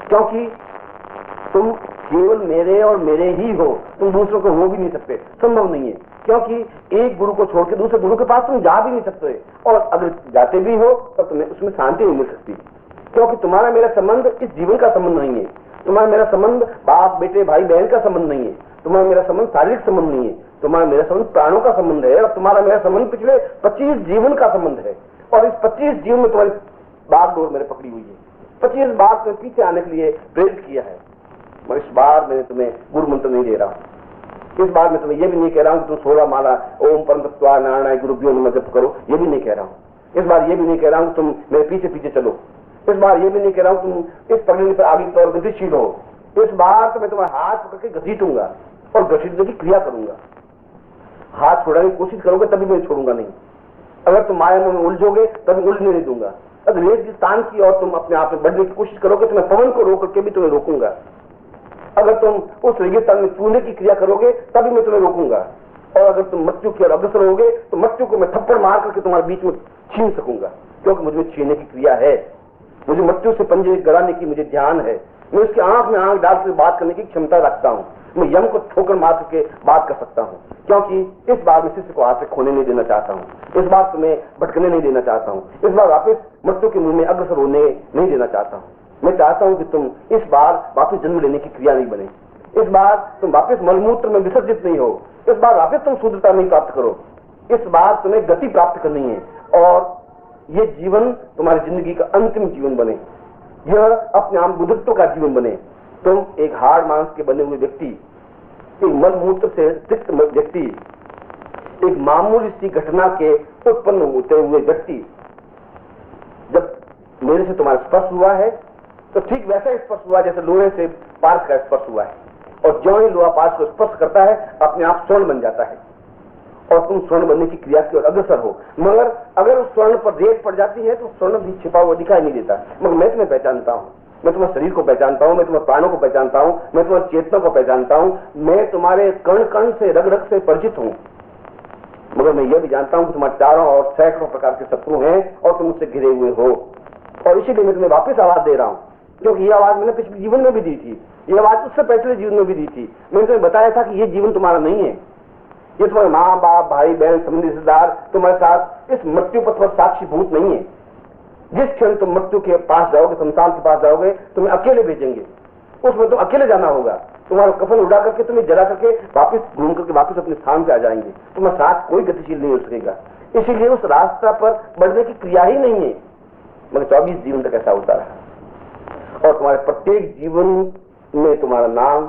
क्योंकि तुम केवल मेरे और मेरे ही हो, तुम दूसरों को हो भी नहीं सकते, संभव नहीं है। क्योंकि एक गुरु को छोड़ के दूसरे गुरु के पास तुम जा भी नहीं सकते, और अगर जाते भी हो तो तुम्हें उसमें शांति नहीं मिल सकती। क्योंकि तुम्हारा मेरा संबंध इस जीवन का संबंध नहीं है, तुम्हारा मेरा संबंध बाप बेटे भाई बहन का संबंध नहीं है, तुम्हारा मेरा संबंध शारीरिक संबंध नहीं है, तुम्हारा मेरा संबंध प्राणों का संबंध है, और तुम्हारा मेरा संबंध पिछले 25 जीवन का संबंध है। और इस 25 जीवन में तुम्हारी बागडोर मेरे पकड़ी हुई है, 25 बार तुम्हें पीछे आने के लिए प्रेरित किया है। मैं इस बार मैंने तुम्हें गुरु मंत्र नहीं दे रहा हूं, इस बार मैं तुम्हें यह भी नहीं कह रहा हूं कि तुम 16 माला ओम परम तत्वा नारायण गुरुभ्यो नमः जप करो, ये भी नहीं कह रहा हूं। इस बार ये भी नहीं कह रहा हूं तुम मेरे पीछे पीछे चलो, इस बार ये भी नहीं कह रहा हूं तुम इस पगड़ी पर आगे की ओर गतिशील हो। इस बार तो मैं तुम्हारा हाथ पकड़ के घसीटूंगा और घसीटने की क्रिया करूंगा। हाथ छोड़ने की कोशिश करोगे तभी मैं छोड़ूंगा नहीं, अगर तुम माया में उलझोगे तभी उलझने नहीं दूंगा। अगर रेगिस्तान की और तुम अपने आप में बढ़ने की कोशिश करोगे तो मैं पवन को रोक करके भी तुम्हें रोकूंगा। अगर तुम उस रेगिस्तान में चूने की क्रिया करोगे तभी मैं तुम्हें रोकूंगा। और अगर तुम मृत्यु की ओर अग्रसर होगे तो मृत्यु को मैं थप्पड़ मार करके तुम्हारे बीच में छीन सकूंगा, क्योंकि मुझे छीनने की क्रिया है। मुझे मृत्यु से पंजे गड़ाने की मुझे ध्यान है, मैं उसकी आंख में आंख डाल कर बात करने की क्षमता रखता हूं, मैं यम को ठोकर मार करके बात कर सकता हूं। क्योंकि इस बार मैं शिष्य को हाथ से खोने नहीं देना चाहता हूं, इस बार तुम्हें भटकने नहीं देना चाहता हूं, इस बार वापस मृत्यु के मुंह में अग्रसर होने नहीं देना चाहता हूं। मैं चाहता हूं कि तुम इस बार वापस जन्म लेने की क्रिया नहीं बने, इस बार तुम वापस मलमूत्र में विसर्जित नहीं हो, इस बार वापस तुम शुद्धता नहीं प्राप्त करो, इस बार तुम्हें गति प्राप्त करनी है और ये जीवन तुम्हारी जिंदगी का अंतिम जीवन बने, यह अपने आप बुद्धत्व का जीवन बने। तुम एक हाड़ मांस के बने हुए व्यक्ति, एक मलमूत्र से रिक्त व्यक्ति, एक मामूली सी घटना के उत्पन्न होते हुए व्यक्ति, जब मेरे से तुम्हारा स्पर्श हुआ है तो ठीक वैसा स्पर्श हुआ जैसे लोहे से पार्श का स्पर्श हुआ है, और जो ही लोहा पार्श को स्पर्श करता है अपने आप स्वर्ण बन जाता है और तुम स्वर्ण बनने की क्रिया की ओर अग्रसर हो। मगर अगर उस स्वर्ण पर रेत पड़ जाती है तो स्वर्ण भी छिपा हुआ दिखाई नहीं देता। मगर मैं तुम्हें पहचानता हूं, मैं तुम्हारे शरीर को पहचानता हूं, मैं तुम्हारे प्राणों को पहचानता हूं, मैं तुम्हारी चेतना को पहचानता हूं, मैं तुम्हारे कण कण से रग रग से परिचित हूं। मगर मैं यह भी जानता हूं कि तुम्हारे चारों और सैकड़ों प्रकार के शत्रु हैं और तुम उससे घिरे हुए हो, और इसीलिए मैं तुम्हें वापस आवाज दे रहा हूं। क्योंकि ये आवाज मैंने पिछले जीवन में भी दी थी, ये आवाज उससे पिछले जीवन में भी दी थी। मैंने तुम्हें बताया था कि ये जीवन तुम्हारा नहीं है, ये तुम्हारे माँ बाप भाई बहन संबंधी रिश्तेदार तुम्हारे साथ इस मृत्यु पथ पर साक्षीभूत नहीं है। जिस क्षण तुम मृत्यु के पास जाओगे, शमशान के पास जाओगे, तुम्हें अकेले भेजेंगे, उसमें तुम अकेले जाना होगा। तुम्हारा कफन उड़ा करके तुम्हें जला करके वापस घूम करके वापस अपने स्थान पे आ जाएंगे, तुम्हारे साथ कोई गतिशील नहीं हो सकेगा। इसीलिए उस रास्ता पर बढ़ने की क्रिया ही नहीं है। मगर 24 जीवन तक ऐसा होता रहा, और तुम्हारे प्रत्येक जीवन में तुम्हारा नाम,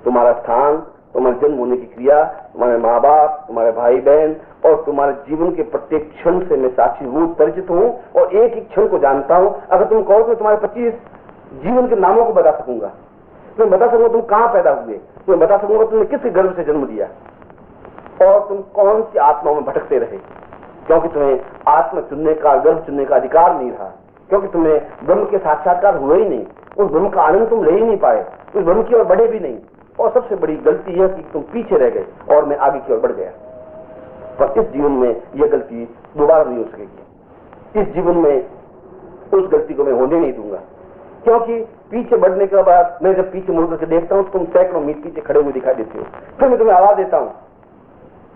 तुम्हारा स्थान, तुम्हारे जन्म होने की क्रिया, तुम्हारे माँ बाप, तुम्हारे भाई बहन और तुम्हारे जीवन के प्रत्येक क्षण से मैं साक्षीभूत परिचित हूँ और एक एक क्षण को जानता हूँ। अगर तुम कहो तो तुम्हारे 25 जीवन के नामों को बता सकूंगा, तुम्हें बता सकूंगा तुम कहाँ पैदा हुए, तुम्हें बता सकूंगा तुमने किस गर्भ से जन्म लिया और तुम कौन सी आत्माओं में भटकते रहे। क्योंकि तुम्हें आत्मा चुनने का, गर्भ चुनने का अधिकार नहीं रहा, क्योंकि तुम्हें ब्रह्म के साक्षात्कार हुए ही नहीं, उस ब्रह्म का आनंद तुम ले ही नहीं पाए, उस ब्रह्म की ओर बढ़े भी नहीं। और सबसे बड़ी गलती यह कि तुम पीछे रह गए और मैं आगे की ओर बढ़ गया। पर इस जीवन में यह गलती दोबारा नहीं हो सकेगी। इस जीवन में उस गलती को मैं होने नहीं दूंगा, क्योंकि पीछे बढ़ने के बाद मैं जब पीछे मुड़ करके देखता हूं तुम सैकड़ों मील पीछे खड़े हुए दिखाई देते हो। फिर मैं तुम्हें आवाज देता हूं,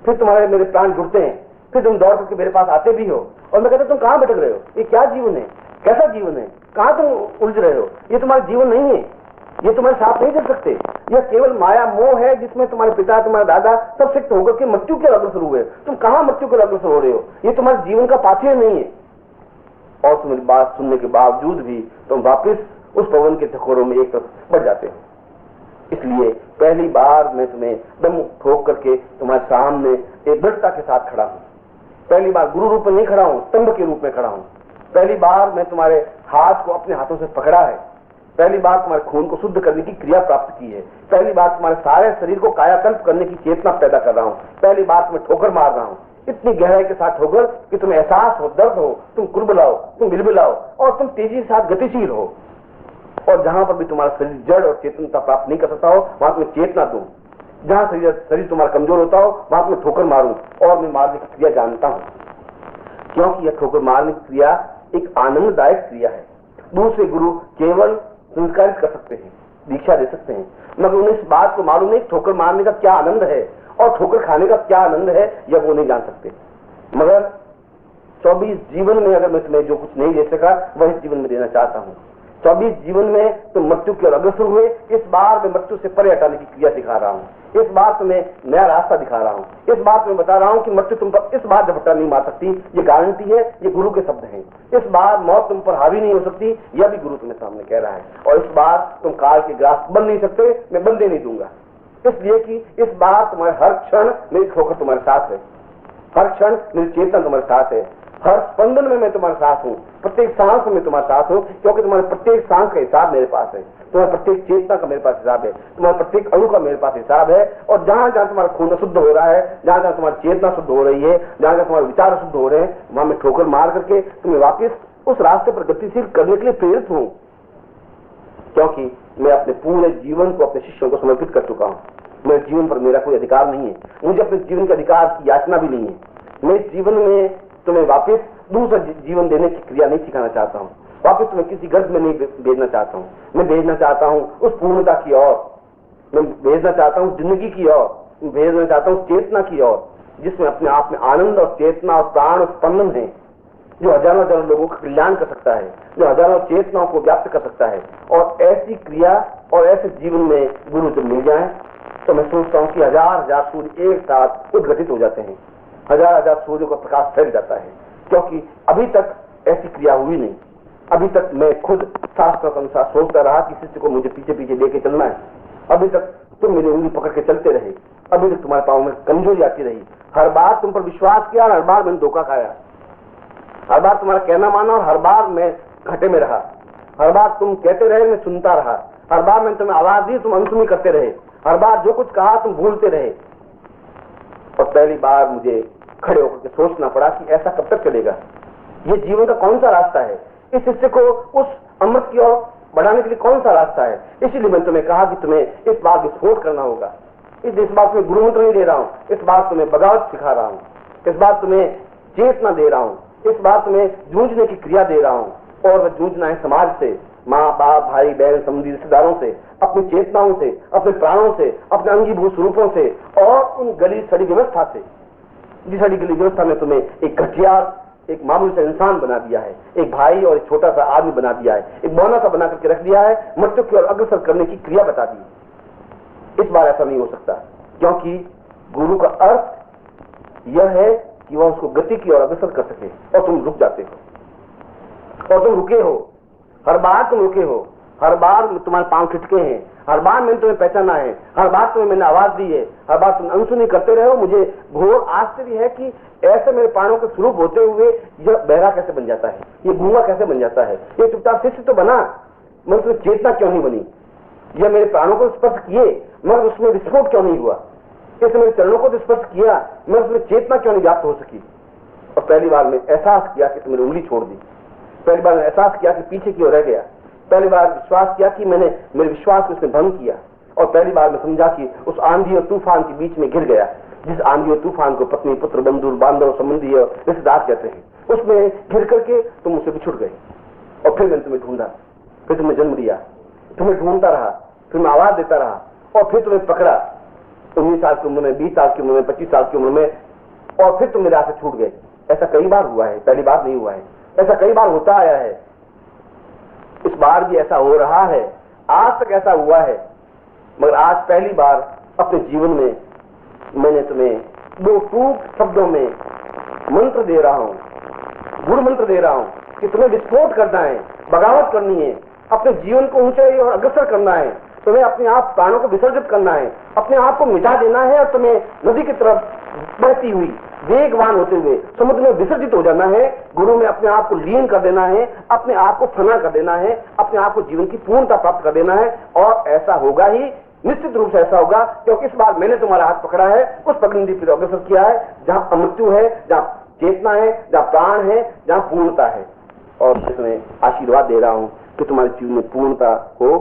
फिर तुम्हारे मेरे प्राण जुड़ते हैं, फिर तुम दौड़ करके मेरे पास आते भी हो और मैं कहता तुम कहां भटक रहे हो, ये क्या जीवन है, कैसा जीवन है, कहां तुम उलझ रहे हो, ये तुम्हारा जीवन नहीं है, ये तुम्हारे साथ नहीं चल सकते, यह केवल माया मोह है जिसमें तुम्हारे पिता तुम्हारे दादा सब सिक्त होकर के मृत्यु के अग्रसर हुए। तुम कहां मृत्यु के अग्रसर हो रहे हो, ये तुम्हारे जीवन का पाथेय नहीं है। और तुम्हारी बात सुनने के बावजूद भी तुम वापस उस पवन के झकोरों में एक तरफ बढ़ जाते हो। इसलिए पहली बार मैं तुम्हें दम ठोक करके तुम्हारे सामने एक दृढ़ता के साथ खड़ा हूं। पहली बार गुरु रूप में नहीं खड़ा हूं, स्तंभ के रूप में खड़ा हूं। पहली बार मैं तुम्हारे हाथ को अपने हाथों से पकड़ा है, पहली बार तुम्हारे खून को शुद्ध करने की क्रिया प्राप्त की है, पहली बार तुम्हारे सारे शरीर को कायाकल्प करने की चेतना पैदा कर रहा हूं, पहली बार तुम्हें ठोकर मार रहा हूं, इतनी गहराई के साथ ठोकर कि तुम्हें एहसास हो, दर्द हो, तुम कुर्बलाओ, तुम बिलबिलाओ और तुम तेजी के साथ गतिशील हो। और जहां पर भी तुम्हारा शरीर जड़ और चेतनता प्राप्त नहीं कर सकता हो वहां तुम्हें चेतना दूं, जहां शरीर तुम्हारा कमजोर होता हो वहां तुम्हें ठोकर मारूं। और मैं मारने की क्रिया जानता हूं, क्योंकि यह ठोकर मारने की क्रिया एक आनंददायक क्रिया है। दूसरे गुरु केवल संस्कारित कर सकते हैं, दीक्षा दे सकते हैं, मगर उन्हें इस बात को मालूम नहीं ठोकर मारने का क्या आनंद है और ठोकर खाने का क्या आनंद है, यह वो नहीं जान सकते। मगर 24 जीवन में अगर मैं तुम्हें जो कुछ नहीं दे सका वह इस जीवन में देना चाहता हूँ। 24 जीवन में तुम मृत्यु की ओर अग्रसर हुए, इस बार मैं मृत्यु से परे हटाने की क्रिया सिखा रहा हूँ, इस बार तुम्हें नया रास्ता दिखा रहा हूँ, इस बार तुम्हें बता रहा हूँ कि मृत्यु तुम पर इस बार झपट्टा नहीं मार सकती, ये गारंटी है, ये गुरु के शब्द हैं। इस बार मौत तुम पर हावी नहीं हो सकती, यह भी गुरु तुम्हें सामने कह रहा है। और इस बार तुम काल के ग्रास बन नहीं सकते, मैं बनने नहीं दूंगा, इसलिए कि इस बार तुम्हारे हर क्षण मेरी ठोकर तुम्हारे साथ है, हर क्षण मेरी चेतना तुम्हारे साथ है, हर स्पंदन में मैं तुम्हारे साथ हूँ, प्रत्येक सांस में तुम्हारे साथ हूँ, क्योंकि तुम्हारे प्रत्येक सांस का हिसाब मेरे पास है, तुम्हारे प्रत्येक चेतना का मेरे पास हिसाब है, तुम्हारे प्रत्येक अणु का मेरे पास हिसाब है। और जहां जहां तुम्हारा खून शुद्ध हो रहा है, जहां जहां तुम्हारी चेतना शुद्ध हो रही है, जहां जहां तुम्हारे विचार शुद्ध हो रहे हैं, वहां मैं ठोकर मार करके तुम्हें वापिस उस रास्ते पर गतिशील करने के लिए प्रेरित हूँ, क्योंकि मैं अपने पूरे जीवन को अपने शिष्यों को समर्पित कर चुका हूँ। मेरे जीवन पर मेरा कोई अधिकार नहीं है, मुझे अपने जीवन के अधिकार की याचना भी नहीं है। मैं इस जीवन में तुम्हें वापिस दूसरा जीवन देने की क्रिया नहीं सिखाना चाहता हूँ, वापिस तुम्हें किसी गर्भ में नहीं भेजना चाहता हूँ। मैं भेजना चाहता हूँ उस पूर्णता की ओर, मैं भेजना चाहता हूँ जिंदगी की ओर, मैं भेजना चाहता हूँ चेतना की ओर, जिसमें अपने आप में आनंद और चेतना और प्राण और स्पंदन है, जो हजारों हजारों लोगों का कल्याण कर सकता है, जो हजारों चेतनाओं को व्याप्त कर सकता है। और ऐसी क्रिया और ऐसे जीवन में गुरु जब मिल जाए तो मैं सोचता हूँ कि हजार हजार सूर्य एक साथ उद्घटित हो जाते हैं, हजार हजार सूर्यों का प्रकाश फैल जाता है, क्योंकि अभी तक ऐसी क्रिया हुई नहीं। अभी तक मैं खुद शास्त्रों के अनुसार सोचता रहा कि शिष्य को मुझे पीछे पीछे लेके चलना है, अभी तक तुम मेरी उंगली पकड़ के चलते रहे, अभी तक तुम्हारे पाँव में कमजोरी आती रही, हर बार तुम पर विश्वास किया, हर बार मैंने धोखा खाया, हर बार तुम्हारा कहना माना और हर बार मैं घाटे में रहा, हर बार तुम कहते रहे मैं सुनता रहा, हर बार मैंने तुम्हें आवाज दी तुम अनसुनी करते रहे, हर बार जो कुछ कहा तुम भूलते रहे। और पहली बार मुझे खड़े होकर के सोचना पड़ा कि ऐसा कब तक चलेगा, ये जीवन का कौन सा रास्ता है, इस हिस्से को उस अमृत की ओर बढ़ाने के लिए कौन सा रास्ता है। इसीलिए मैंने तुम्हें कहा कि तुम्हें इस बार विस्फोट करना होगा। इस बार तुम्हें गुरु मंत्र नहीं दे रहा हूँ, इस बार तुम्हें बगावत सिखा रहा हूँ, इस बार तुम्हें चेतना दे रहा हूँ, इस बार तुम्हें जूझने की क्रिया दे रहा हूँ। और वह जूझना है समाज से, माँ बाप भाई बहन संबंधी रिश्तेदारों से, अपनी चेतनाओं से, अपने प्राणों से, अपने अंगीभूत स्वरूपों से और उन गली सड़ी व्यवस्था से, जिस सड़ी गली व्यवस्था में तुम्हें एक घटिया एक मामूली सा इंसान बना दिया है, एक भाई और एक छोटा सा आदमी बना दिया है, एक बौना सा बना करके रख दिया है, मृत्यु की ओर अग्रसर करने की क्रिया बता दी। इस बार ऐसा नहीं हो सकता, क्योंकि गुरु का अर्थ यह है कि वह उसको गति की ओर अग्रसर कर सके, और तुम रुक जाते हो, और तुम रुके हो, हर बार तुम रुके हो, हर बार तुम्हारे पांव खिटके हैं, हर बार मैंने तुम्हें पहचाना है, हर बार तुम्हें मैंने आवाज दी है, हर बार तुम अनसुनी करते रहे हो। मुझे घोर आश्चर्य है कि ऐसे मेरे प्राणों के स्वरूप होते हुए यह बहरा कैसे बन जाता है, ये गूंगा कैसे बन जाता है, ये चुपचाप शिष्य तो बना मगर उसमें चेतना क्यों नहीं बनी। यह मेरे प्राणों को स्पर्श किए मगर उसमें विस्फोट क्यों नहीं हुआ, इसने मेरे चरणों को स्पर्श किया मगर उसमें चेतना क्यों नहीं व्याप्त हो सकी। और पहली बार में एहसास किया कि तुमने उंगली छोड़ दी, पहली बार एहसास किया कि पीछे की ओर रह गया, पहली बार विश्वास किया कि मैंने मेरे विश्वास को इसने भंग किया, और पहली बार मैं समझा कि उस आंधी और तूफान के बीच में घिर गया, जिस आंधी और तूफान को पत्नी पुत्र बंधु बांधव संबंधी और रिश्तेदार कहते हैं, उसमें घिर करके तुम मुझसे बिछुड़ गए। और फिर मैंने तुम्हें ढूंढा, फिर तुम्हें जन्म दिया, तुम्हें ढूंढता रहा, फिर मैं आवाज देता रहा, और फिर तुम्हें पकड़ा 19 साल की उम्र में, 20 साल की उम्र में, 25 साल की उम्र में, और फिर तुम मेरे हाथ से छूट गए। ऐसा कई बार हुआ है, पहली बार नहीं हुआ है, ऐसा कई बार होता आया है, इस बार भी ऐसा हो रहा है, आज तक ऐसा हुआ है। मगर आज पहली बार अपने जीवन में मैंने तुम्हें दो टूक शब्दों में मंत्र दे रहा हूं, गुरु मंत्र दे रहा हूं कि तुम्हें विस्फोट करना है, बगावत करनी है, अपने जीवन को ऊंचाई और अग्रसर करना है, तुम्हें अपने आप प्राणों को विसर्जित करना है, अपने आप को मिटा देना है, और तुम्हें नदी की तरफ बहती हुई वेगवान होते हुए समुद्र में विसर्जित हो जाना है, गुरु में अपने आप को लीन कर देना है, अपने आप को फना कर देना है, अपने आप को जीवन की पूर्णता प्राप्त कर देना है। और ऐसा होगा ही, निश्चित रूप से ऐसा होगा, क्योंकि इस बार मैंने तुम्हारा हाथ पकड़ा है, उस पगडंडी पर अग्रसर किया है जहां अमृत्यु है, जहां चेतना है, जहां प्राण है, जहां पूर्णता है। और इसमें आशीर्वाद दे रहा हूं कि तुम्हारे जीवन में पूर्णता हो।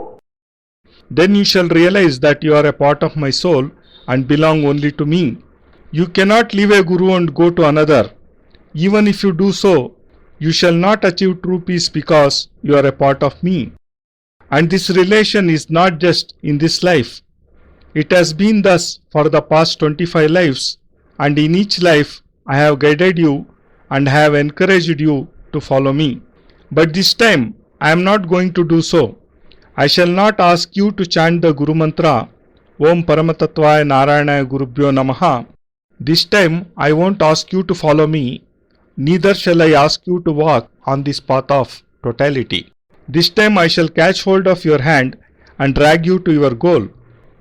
Then you shall realize that you are a part of my soul and belong only to me. You cannot leave a guru and go to another. Even if you do so, you shall not achieve true peace because you are a part of me. And this relation is not just in this life. It has been thus for the past 25 lives, and in each life I have guided you and have encouraged you to follow me. But this time I am not going to do so. I shall not ask you to chant the Guru Mantra, Om Paramatatvaya Narayana Gurubhyo Namaha. This time I won't ask you to follow me, neither shall I ask you to walk on this path of totality. This time I shall catch hold of your hand and drag you to your goal.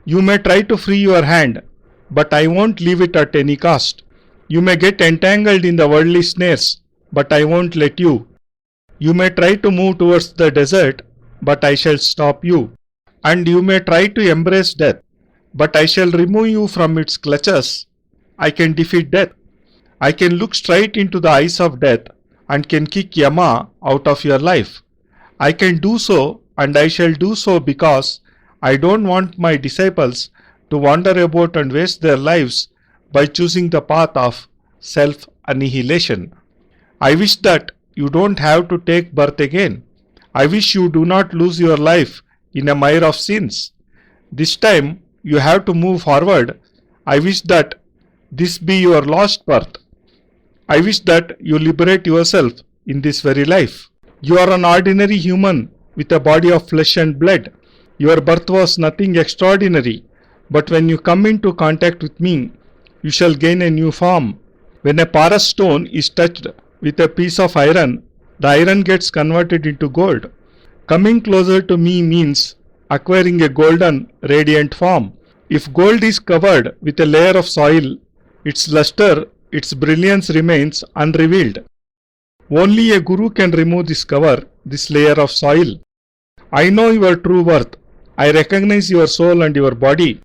You may try to free your hand, but I won't leave it at any cost. You may get entangled in the worldly snares, but I won't let you. You may try to move towards the desert, but I shall stop you. And you may try to embrace death, but I shall remove you from its clutches. I can defeat death. I can look straight into the eyes of death and can kick Yama out of your life. I can do so, and I shall do so because I don't want my disciples to wander about and waste their lives by choosing the path of self-annihilation. I wish that you don't have to take birth again. I wish you do not lose your life in a mire of sins. This time you have to move forward. I wish that this be your last birth. I wish that you liberate yourself in this very life. You are an ordinary human with a body of flesh and blood. Your birth was nothing extraordinary, but when you come into contact with me, you shall gain a new form. When a porous stone is touched with a piece of iron, the iron gets converted into gold. Coming closer to me means acquiring a golden, radiant form. If gold is covered with a layer of soil, its luster, its brilliance remains unrevealed. Only a guru can remove this cover, this layer of soil. I know your true worth. I recognize your soul and your body.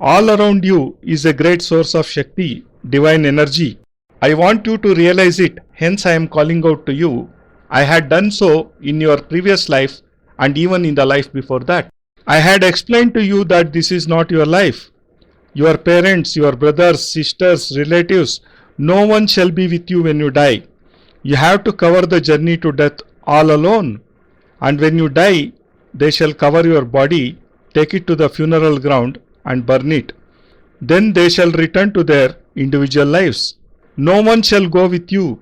All around you is a great source of Shakti, divine energy. I want you to realize it, hence I am calling out to you. I had done so in your previous life and even in the life before that. I had explained to you that this is not your life. Your parents, your brothers, sisters, relatives, no one shall be with you when you die. You have to cover the journey to death all alone. And when you die, they shall cover your body, take it to the funeral ground and burn it. Then they shall return to their individual lives. No one shall go with you.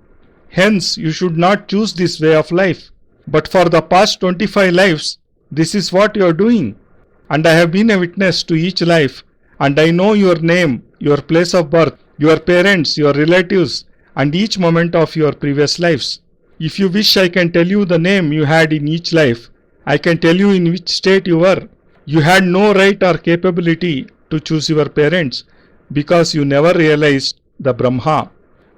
Hence, you should not choose this way of life. But for the past 25 lives, this is what you are doing. And I have been a witness to each life, and I know your name, your place of birth, your parents, your relatives, and each moment of your previous lives. If you wish, I can tell you the name you had in each life. I can tell you in which state you were. You had no right or capability to choose your parents because you never realized the Brahma.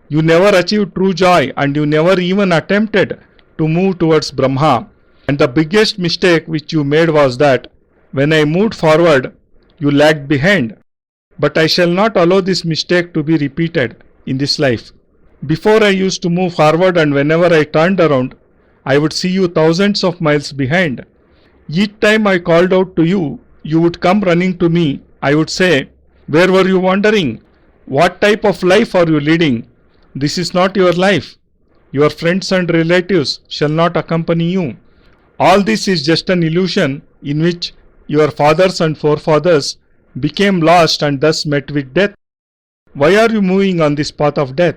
You never achieved true joy and you never even attempted to move towards Brahma. And the biggest mistake which you made was that when I moved forward, you lagged behind. But I shall not allow this mistake to be repeated in this life. Before I used to move forward, and whenever I turned around, I would see you thousands of miles behind. Each time I called out to you, you would come running to me. I would say, where were you wandering? What type of life are you leading? This is not your life. Your friends and relatives shall not accompany you. All this is just an illusion in which your fathers and forefathers became lost and thus met with death. Why are you moving on this path of death?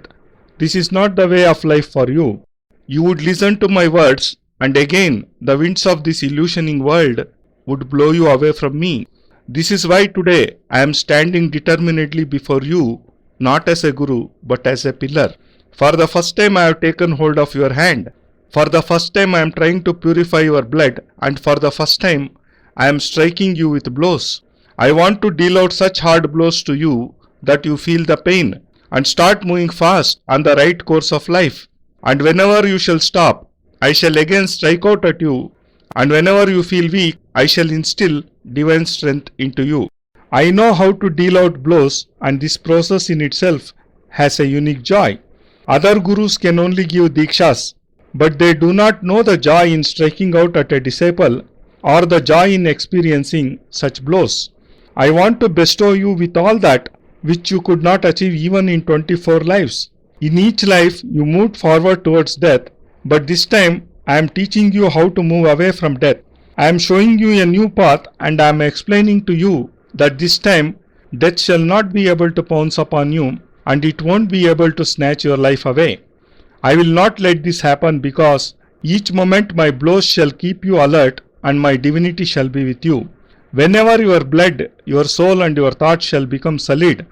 This is not the way of life for you. You would listen to my words, and again the winds of this illusioning world would blow you away from me. This is why today I am standing determinedly before you, not as a guru, but as a pillar. For the first time I have taken hold of your hand. For the first time I am trying to purify your blood, and for the first time I am striking you with blows. I want to deal out such hard blows to you that you feel the pain and start moving fast on the right course of life. And whenever you shall stop, I shall again strike out at you, and whenever you feel weak, I shall instill divine strength into you. I know how to deal out blows, and this process in itself has a unique joy. Other gurus can only give dikshas, but they do not know the joy in striking out at a disciple or the joy in experiencing such blows. I want to bestow you with all that which you could not achieve even in 24 lives. In each life you moved forward towards death, but this time I am teaching you how to move away from death. I am showing you a new path and I am explaining to you that this time death shall not be able to pounce upon you and it won't be able to snatch your life away. I will not let this happen because each moment my blows shall keep you alert and my divinity shall be with you. Whenever your blood, your soul and your thoughts shall become solid,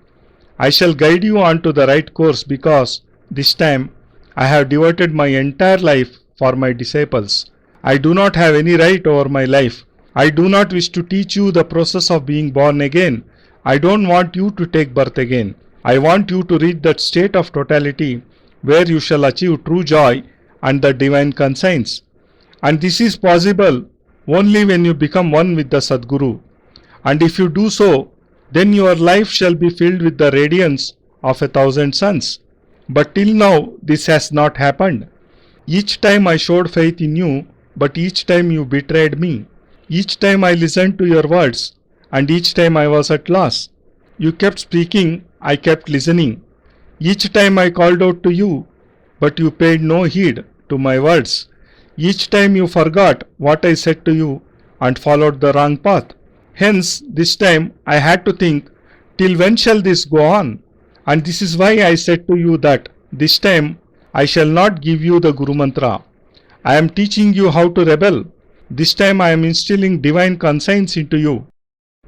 I shall guide you on to the right course because this time I have devoted my entire life for my disciples. I do not have any right over my life. I do not wish to teach you the process of being born again. I don't want you to take birth again. I want you to reach that state of totality where you shall achieve true joy and the divine conscience. And this is possible only when you become one with the Sadguru. And if you do so, then your life shall be filled with the radiance of 1,000 suns. But till now, this has not happened. Each time I showed faith in you, but each time you betrayed me. Each time I listened to your words, and each time I was at loss. You kept speaking, I kept listening. Each time I called out to you, but you paid no heed to my words. Each time you forgot what I said to you and followed the wrong path. Hence, this time I had to think, till when shall this go on? And this is why I said to you that this time I shall not give you the Guru Mantra. I am teaching you how to rebel. This time I am instilling divine conscience into you.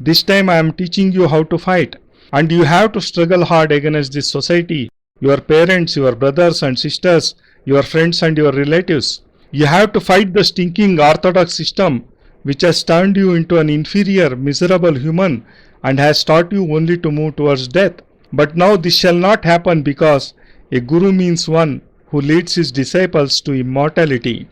This time I am teaching you how to fight. And you have to struggle hard against this society, your parents, your brothers and sisters, your friends and your relatives. You have to fight the stinking orthodox system which has turned you into an inferior, miserable human and has taught you only to move towards death. But now this shall not happen because a Guru means one who leads his disciples to immortality.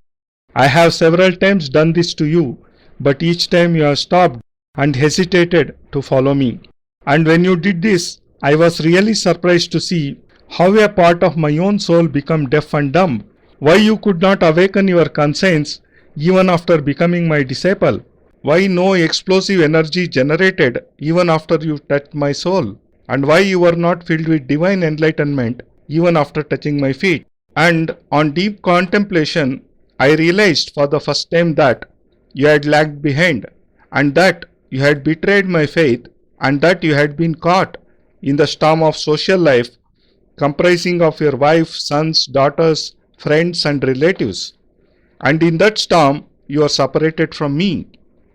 I have several times done this to you, but each time you have stopped and hesitated to follow me. And when you did this, I was really surprised to see how a part of my own soul became deaf and dumb. Why you could not awaken your conscience even after becoming my disciple? Why no explosive energy generated even after you touched my soul? And why you were not filled with divine enlightenment even after touching my feet? And on deep contemplation, I realized for the first time that you had lagged behind, and that you had betrayed my faith, and that you had been caught in the storm of social life comprising of your wife, sons, daughters, friends and relatives. And in that storm, you are separated from me.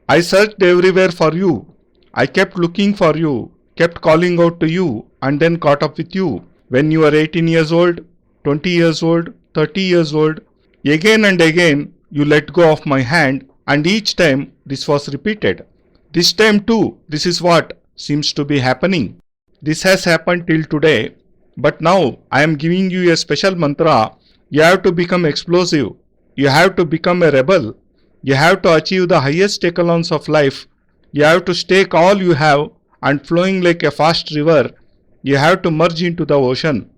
I searched everywhere for you. I kept looking for you, kept calling out to you, and then caught up with you. When you were 18 years old, 20 years old, 30 years old, again and again you let go of my hand, and each time this was repeated. This time too, this is what seems to be happening. This has happened till today, but now I am giving you a special mantra. You have to become explosive. You have to become a rebel. You have to achieve the highest echelons of life. You have to stake all you have and flowing like a fast river, you have to merge into the ocean.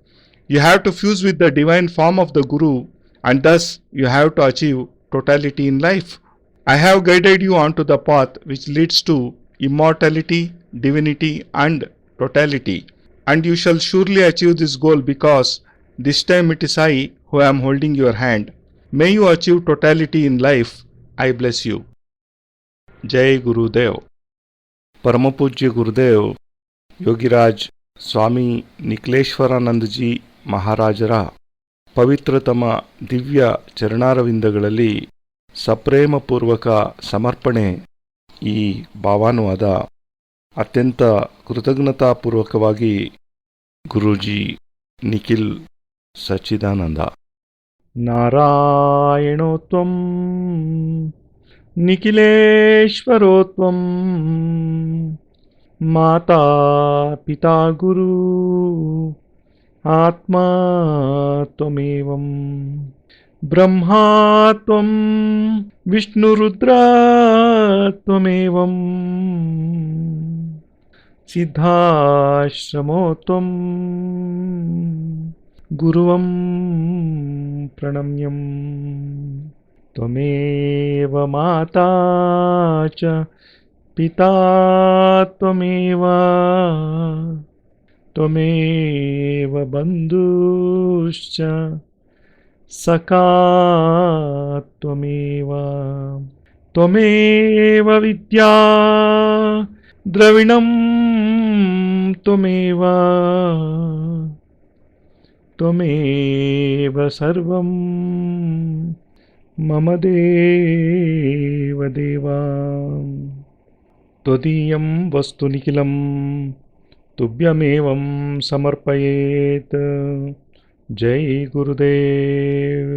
You have to fuse with the divine form of the Guru, and thus you have to achieve totality in life. I have guided you onto the path which leads to immortality, divinity and totality. And you shall surely achieve this goal because this time it is I who am holding your hand. May you achieve totality in life. I bless you. Jai Gurudev. Parampoojya Gurudev Yogiraj ಸ್ವಾಮಿ ನಿಖಿಲೇಶ್ವರಾನಂದಜಿ ಮಹಾರಾಜರ ಪವಿತ್ರತಮ ದಿವ್ಯ ಚರಣಾರವಿಂದಗಳಲ್ಲಿ ಸಪ್ರೇಮಪೂರ್ವಕ ಸಮರ್ಪಣೆ ಈ ಭಾವಾನುವಾದ ಅತ್ಯಂತ ಕೃತಜ್ಞತಾಪೂರ್ವಕವಾಗಿ ಗುರೂಜಿ ನಿಖಿಲ್ ಸಚ್ಚಿದಾನಂದ. ನಾರಾಯಣೋತ್ವಂ ನಿಖಿಲೇಶ್ವರೋತ್ವಂ ಮಾತಾ ಪಿತಾ ಗುರು ಆತ್ಮಾ ತ್ವಮೇವಂ ಬ್ರಹ್ಮಾ ತ್ವಂ ವಿಷ್ಣುರುದ್ರ ತ್ವಮೇವಂ ಸಿದ್ಧಾಶ್ರಮೋ ತ್ವಂ ಗುರುವಂ ಪ್ರಣಮ್ಯಂ ತ್ವಮೇವ ಮಾತಾ ಚ ಪಿತಾ ತ್ವಮೇವ ತ್ವಮೇವ ಬಂಧುಶ್ಚ ಸಖಾ ತ್ವಮೇವ त्वमेव विद्या द्रविणं त्वमेव त्वमेव सर्वं मम देव देवा। त्वदीयं वस्तु निखिलं तुभ्यमेवं समर्पयेत्। जय गुरुदेव।